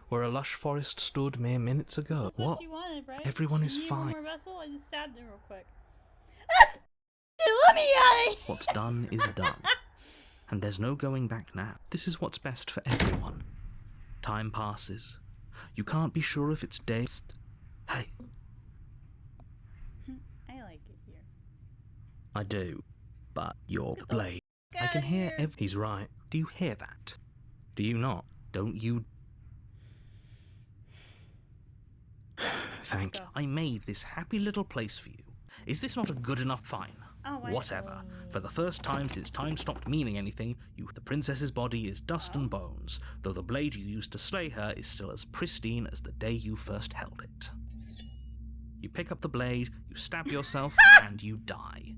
Where a lush forest stood mere minutes ago. This is what you wanted, right? Everyone is You need fine. One more vessel? I just stabbed it real quick. That's let me out of here. What's done is done. And there's no going back now. This is what's best for everyone. Time passes. You can't be sure if it's day. Hey, I like it here. I do. But you're the Get the blade. fuck I can outta hear here. He's right. Do you hear that? Do you not? Don't you? Thank you. go. I made this happy little place for you. Is this not a good enough fine? Oh, wait. Whatever. For the first time since time stopped meaning anything, the princess's body is dust and bones, though the blade you used to slay her is still as pristine as the day you first held it. You pick up the blade, you stab yourself, and you die.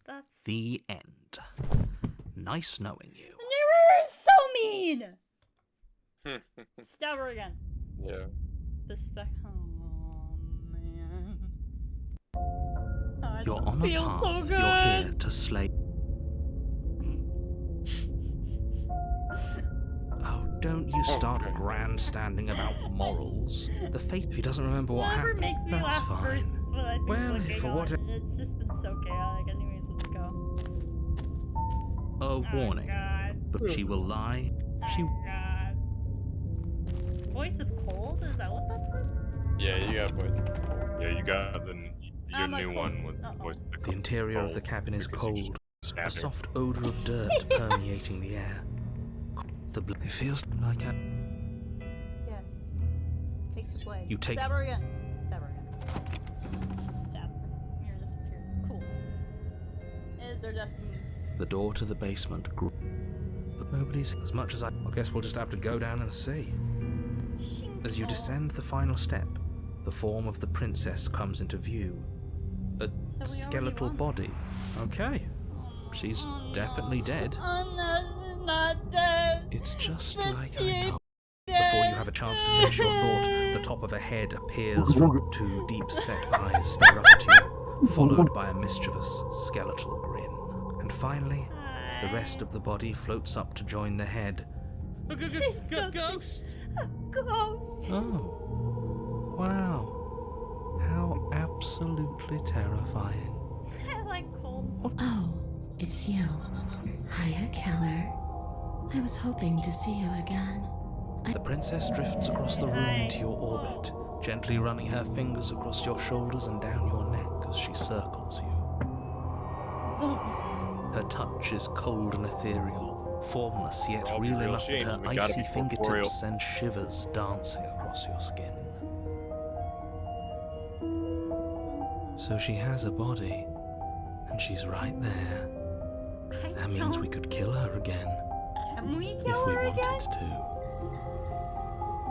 That's The end. Nice knowing you. the mirror is so mean. Stab her again. Yeah. Oh man. Oh, I You're don't on a feel path. so good. You're here to slay. Oh, don't you start Okay. grandstanding about morals. The fate. If he doesn't remember what Whatever happened, makes me that's laugh fine. first is what I've been Well, looking for on, what- and it's just been so chaotic. Anyways, let's go. A Oh, warning, God. but she will lie. She. Oh, God. Voice of Cold? Is that what that said? Yeah, you got voice. Yeah, you got your I'm like, new cool. one with Uh-oh. voice. The interior of the cabin is because you just cold. A stabbed her. soft odor of dirt permeating the air. It feels like a. Yes. Take the blade. You take- Stab her again. Stab her again. Stab her. Mirror disappears. Cool. Is their destiny? The door to the basement grew. Nobody's as much as I guess we'll just have to go down and see. As you descend the final step, the form of the princess comes into view. A So we already skeletal won. body. Okay. She's definitely dead. Oh no, she's not dead. It's just But like she I is told. Before you have a chance to finish your thought, the top of a head appears from two deep-set eyes stare up at you, followed by a mischievous skeletal grin. And finally, the rest of the body floats up to join the head. She's so Ghost! A ghost. Oh. Wow. How absolutely terrifying. I like cold. Oh, it's you. Hiya, Keller. I was hoping to see you again. The princess drifts across the room into your orbit, gently running her fingers across your shoulders and down your neck as she circles you. Her touch is cold and ethereal, formless yet All be real real enough that shame, her we gotta icy be corporeal. fingertips send shivers dancing across your skin. So she has a body, and she's right there. That means we could kill her again, Can we if kill we her wanted again? to.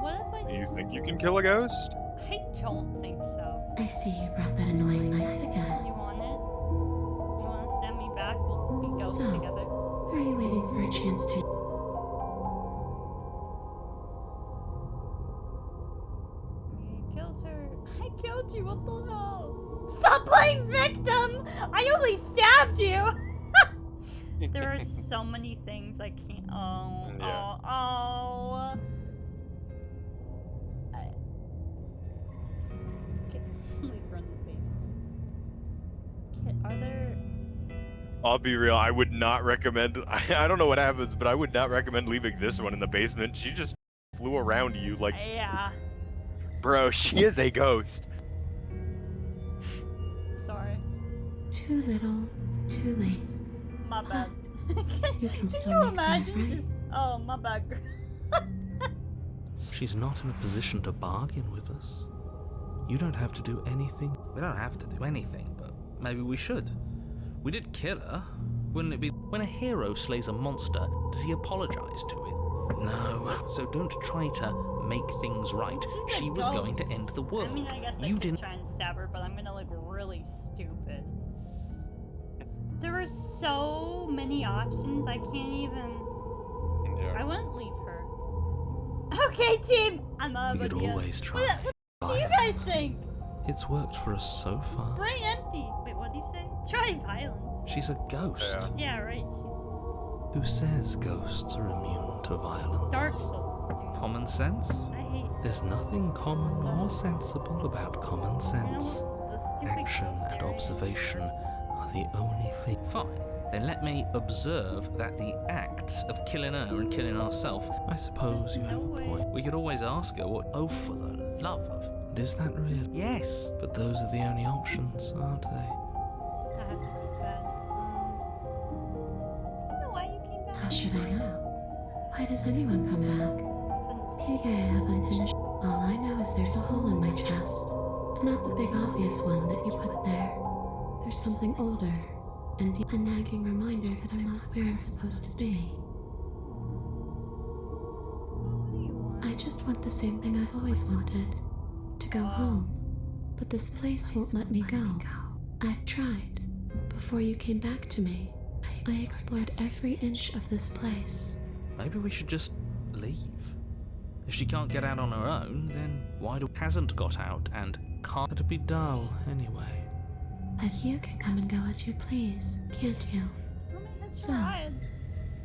What if I Do you just... think you can kill a ghost? I don't think so. I see you brought that annoying knife again. You want it? You want to stand me back? We'll be ghosts So- together. Are you waiting for a chance to... You killed her. I killed you. What the hell? Stop playing victim! I only stabbed you! There are so many things I can't. Oh, Yeah. oh. Leave her in the basement. Are there? I'll be real, I would not recommend. I don't know what happens, but I would not recommend leaving this one in the basement. She just flew around you like, Yeah. bro, she is a ghost. Sorry. Too little, too late. My bad. You can still you make things imagine right. just? Oh, my bad. She's not in a position to bargain with us. You don't have to do anything. We don't have to do anything, but maybe we should. We did kill her. Wouldn't it be... When a hero slays a monster, does he apologize to it? No. So don't try to make things right. She's a She was going to ghost. end the world. I mean, I guess I You could didn't... try and stab her, but I'm gonna look really stupid. There are so many options, I can't even... I Yeah. wouldn't leave her. Okay, team! I'm out We of could ideas. always try. What do you guys think? It's worked for us so far. Brain empty. Wait, what did he say? Try violence. She's a ghost. Yeah, right, she's... Who says ghosts are immune to violence? Dark Souls, dude. Common sense? I hate... There's nothing common or sensible about common You know, sense. the stupid Action ghost and area observation versus- are the only thing. Fine. Then let me observe that the acts of killing her and killing ourselves. I suppose you have a point. We could always ask her what. Oh, for the love of. Is that real? Yes. But those are the only options, aren't they? I have to go to bed. Do you know why you came back? How should I know? Why does anyone come back? Maybe I haven't finished. All I know is there's a hole in my chest. Not the big obvious one that you put there. There's something older and a nagging reminder that I'm not where I'm supposed to be. What do you want? I just want the same thing I've always wanted. To go home. But this place won't let me go. I've tried. Before you came back to me, I explored every inch of this place. Maybe we should just leave. If she can't get out on her own, then why do hasn't got out and can't? It'd be dull anyway. But you can come and go as you please, can't you? So,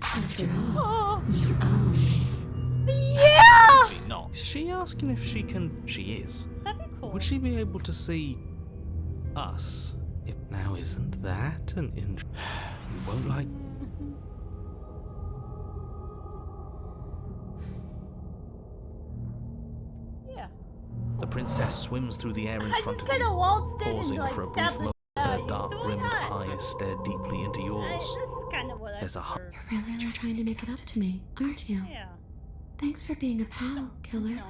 after all, Oh, you own me. yeah! She not. Is she asking if she can? She is. That'd be cool. Would she be able to see us? If now isn't that an you won't like. Yeah. The princess swims through the air in I front just of kind of you, waltzed in and pausing like for a brief stabbed the moment shit as out her of you. So why dark-rimmed not? eyes stare deeply into yours. This is kind of what I There's a prefer. You're really trying to make it up to me, aren't you? Yeah. Thanks for being a pal, killer. No.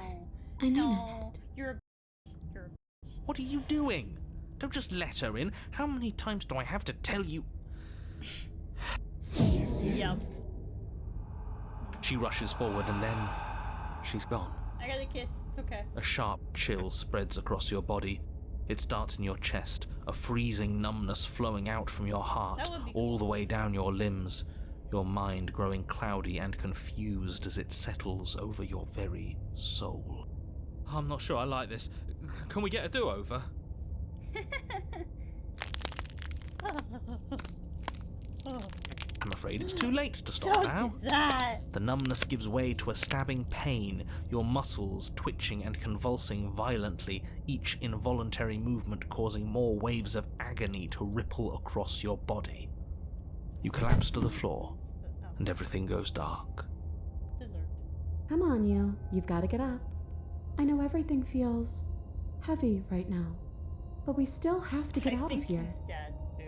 I mean No. You're a You're a What are you doing? Don't just let her in. How many times do I have to tell you? See you soon. Yep. She rushes forward and then she's gone. I got a kiss. It's okay. A sharp chill spreads across your body. It starts in your chest, a freezing numbness flowing out from your heart, That would be all the way down your limbs, your mind growing cloudy and confused as it settles over your very soul. I'm not sure I like this. Can we get a do-over? I'm afraid it's too late to stop Don't now. do that. The numbness gives way to a stabbing pain, your muscles twitching and convulsing violently, each involuntary movement causing more waves of agony to ripple across your body. You collapse to the floor, and everything goes dark. Come on, you. You've got to get up. I know everything feels heavy right now, but we still have to get out of here. He's dead, Boo.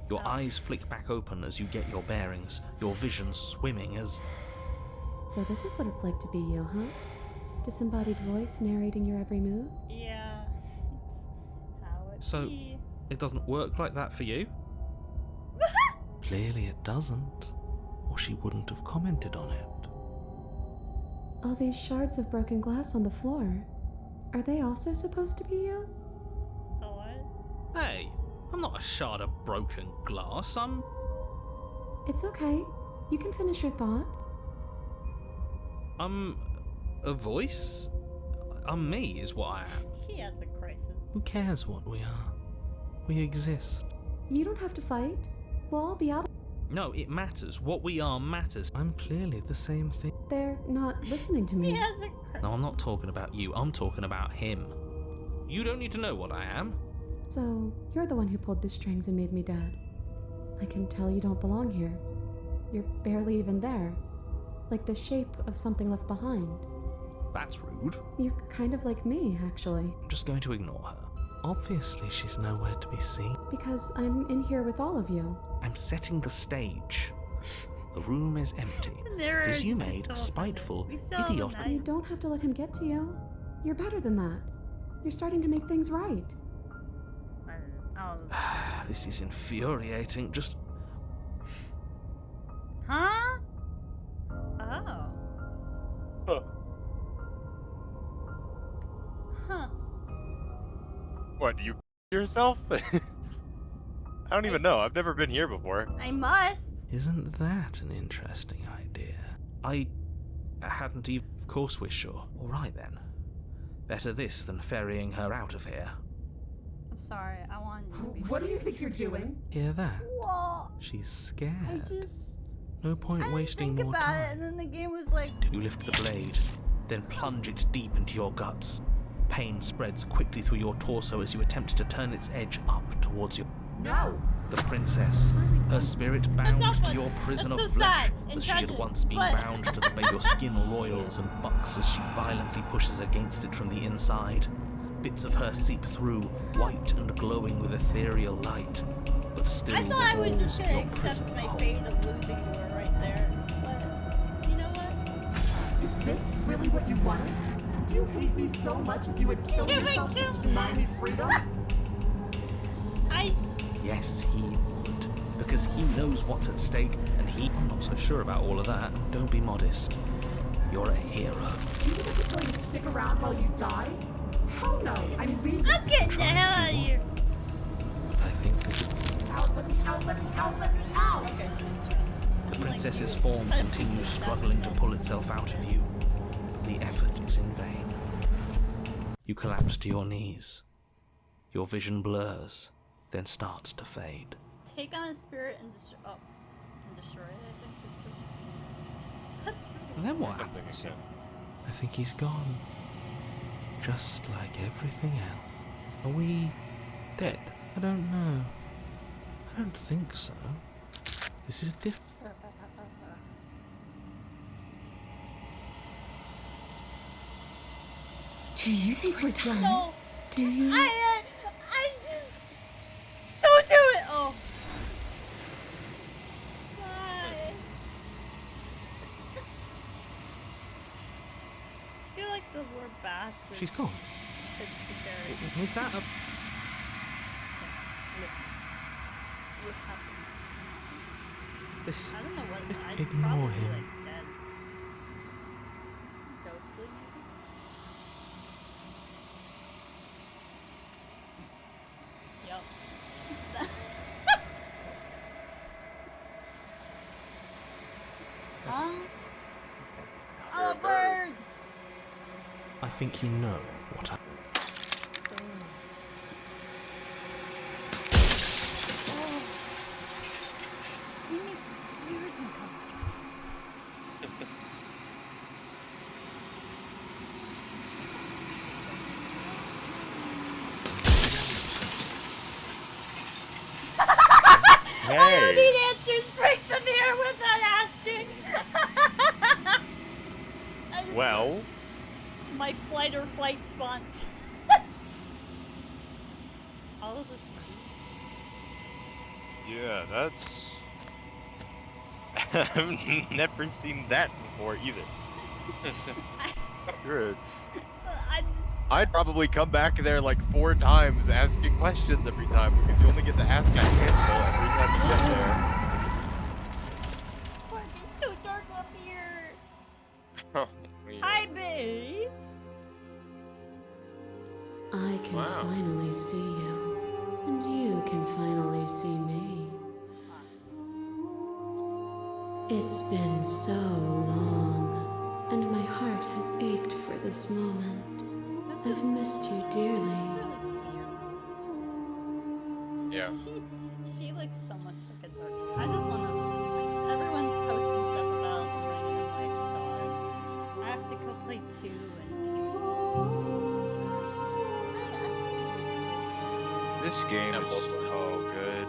Your eyes flick back open as you get your bearings, your vision swimming as... So this is what it's like to be you, huh? Disembodied voice narrating your every move? Yeah. It's how it So, be. it doesn't work like that for you? Clearly it doesn't, or she wouldn't have commented on it. All these shards of broken glass on the floor, are they also supposed to be you? The what? Hey, I'm not a shard of broken glass, I'm... It's okay. You can finish your thought. I'm... a voice? I'm me, is what I am. He has a crisis. Who cares what we are? We exist. You don't have to fight. We'll all be out. No, it matters. What we are matters. I'm clearly the same thing. They're not listening to me. He has a crisis. No, I'm not talking about you. I'm talking about him. You don't need to know what I am. So, you're the one who pulled the strings and made me dead. I can tell you don't belong here. You're barely even there. Like the shape of something left behind. That's rude. You're kind of like me, actually. I'm just going to ignore her. Obviously, she's nowhere to be seen. Because I'm in here with all of you. I'm setting the stage. The room is empty. There Because is you made so a spiteful, funny. We still have a idiotic... night. You don't have to let him get to you. You're better than that. You're starting to make things right. This is infuriating. Just... Huh? Oh. Huh. Huh. What, do you yourself? I don't even know. I've never been here before. I must. Isn't that an interesting idea? I hadn't even... Of course we're sure. All right then. Better this than ferrying her out of here. I'm sorry. I wanted you to be. What do you think you're doing? Hear that? Whoa. She's scared. I just. No point I didn't wasting think more about time. it, and then the game was like. You lift the blade, then plunge it deep into your guts. Pain spreads quickly through your torso as you attempt to turn its edge up towards your... No! The princess, her spirit bound awful. to your prison That's of so flesh, sad and as she had tragic, once been but- bound to the bay your skin roils and bucks as she violently pushes against it from the inside. Bits of her seep through, white and glowing with ethereal light, but still I thought I the was walls just of gonna your accept prison my hold. fate of losing her right there. But you know what? Is this really what you wanted? Do you hate me so much that you would kill Yeah, but yourself kill- to deny me freedom? Yes, he would. Because he knows what's at stake, and I'm not so sure about all of that. Don't be modest. You're a hero. You think I'm just going to stick around while you die? Hell no! I'm leaving. I'm getting the hell out of here. I think this is... Out! Let me out! Let me out! Let me out! Okay, she The princess's form continues struggling to pull itself out of you, but the effort is in vain. You collapse to your knees. Your vision blurs, then starts to fade. Take on a spirit and destroy. Oh, and destroy it. I think that's really. And then what happens? I think he's gone. Just like everything else. Are we dead? I don't know. I don't think so. This is different. Do you think we're done? No. Do you? I just don't do it. Oh. Why? I feel like the word bastard. She's gone. Fits the character. Was that a... Yes. Look. What happened? This... I don't know what. Just I'd ignore probably be, him. like, dead. Ghostly, maybe? Yup. Huh? I'm a bird! I think you know what I... He makes my ears uncomfortable. I don't Hey. need answers. Break the mirror without asking. Well, My flight or flight response. All of this tea. yeah, that's. I've never seen that before either. Good. I'd probably come back there like 4 times asking questions every time because you only get to ask a handful every time you get there. Why are you so dark up here? Oh, yeah. Hi, babes. I can Wow. finally see you, and you can finally see me. It's been so long, and my heart has ached for this moment. I've missed you dearly. Yeah. She looks so much like a dark side. I just wanna. Everyone's posting stuff about Ring, and I'm like, darn. I have to go play 2 and do This game Yeah, is both of them. so good.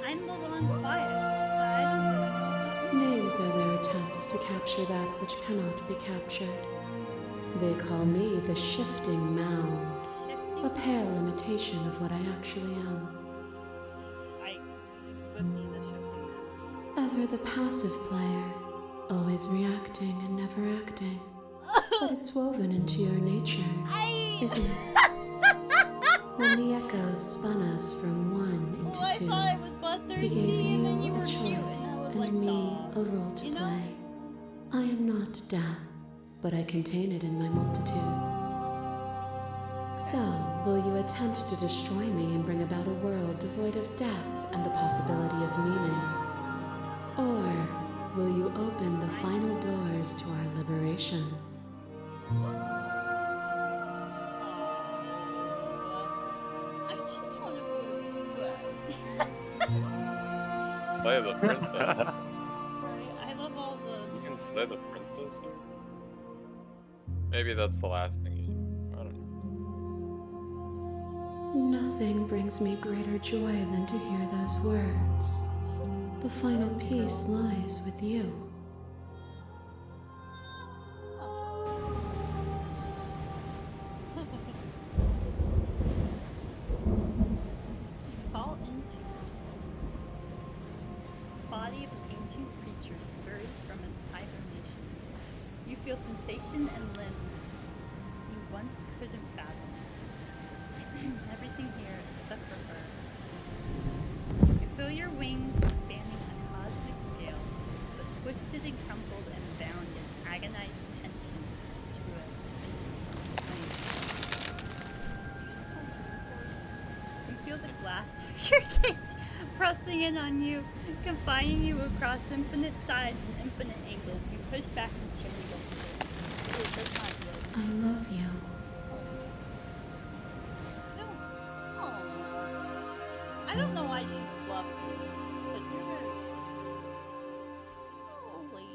I'm the long quiet, but I don't really know what that means. Names are their attempts to capture that which cannot be captured. They call me the shifting mound, a pale imitation of what I actually am. I would be the shifting man. Ever the passive player, always reacting and never acting. But it's woven into your nature, isn't it? When the echo spun us from 1 into I 2, thought I was he bloodthirsty, gave and then you you were a cute, and I choice was and like, me "Aw." a role to You know? play. I am not death, but I contain it in my multitudes. So, will you attempt to destroy me and bring about a world devoid of death and the possibility of meaning? Or will you open the final doors to our liberation? I just want to go to bed. Slay the princess. Right? I love all the. You can slay the princess? Maybe that's the last thing you do. I don't know. Nothing brings me greater joy than to hear those words. It's just. The final piece lies with you. You fall into yourself. The body of an ancient creature stirs from its hibernation. You feel sensation and limbs you once couldn't fathom. Everything here, except for her, is. You feel your wings spanning a cosmic scale, but twisted and crumpled and bound in agonized tension to a plane. You're so gorgeous. You feel the glass of your cage pressing in on you, confining you across infinite sides and infinite angles. You push back and chill against it. It does not yield. I love you. I don't know why she bluffed me, but you're very sweet. Holy.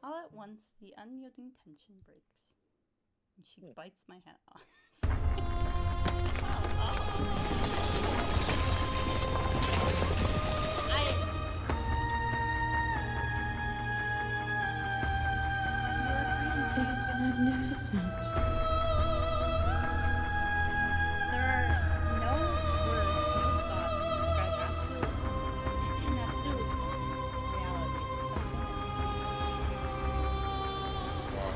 All at once, the unyielding tension breaks, and she bites my head off. It's magnificent. There are no words, no thoughts to describe absolute reality. Something is Wow.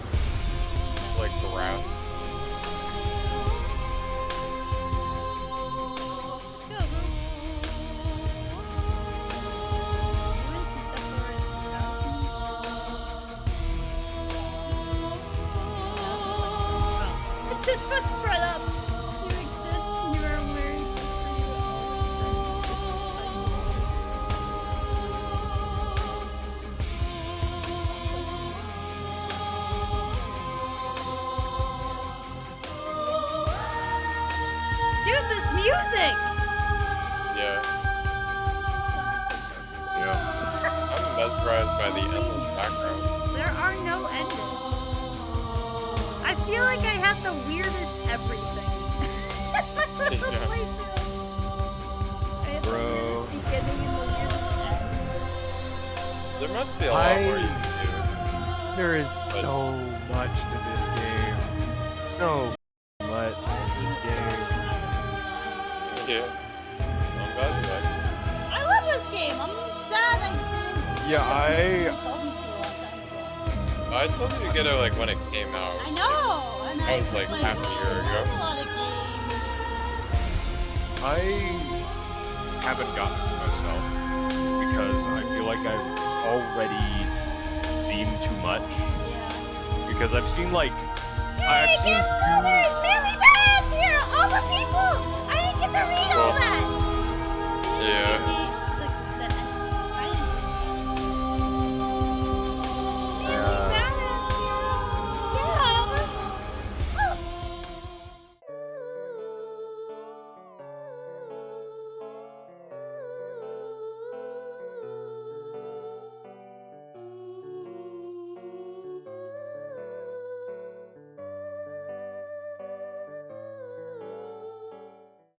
Like the wrath. Let's go, bro. You and she separated thousands. It's just was spread up. You exist and you are aware just for you. Always just Dude, this music! Yeah. Yeah. I'm mesmerized by the endless background. There are no endings. I feel like I had the weirdest everything. Yeah. Playthrough. There must be a lot more you can do. There is But- so much to this game. So much to this game. Yeah. I'm glad you like it. I love this game. I'm sad I didn't. Yeah, You told me to a long time ago. I told you to get it like when it came out. I know. And That was like half a year I ago. love a lot of games. I haven't gotten it myself because I feel like I've already seen too much. Yeah. Because I've seen like Hey, Camp Smolder is Millie Bass here! All the people! I didn't get to read all that! Yeah.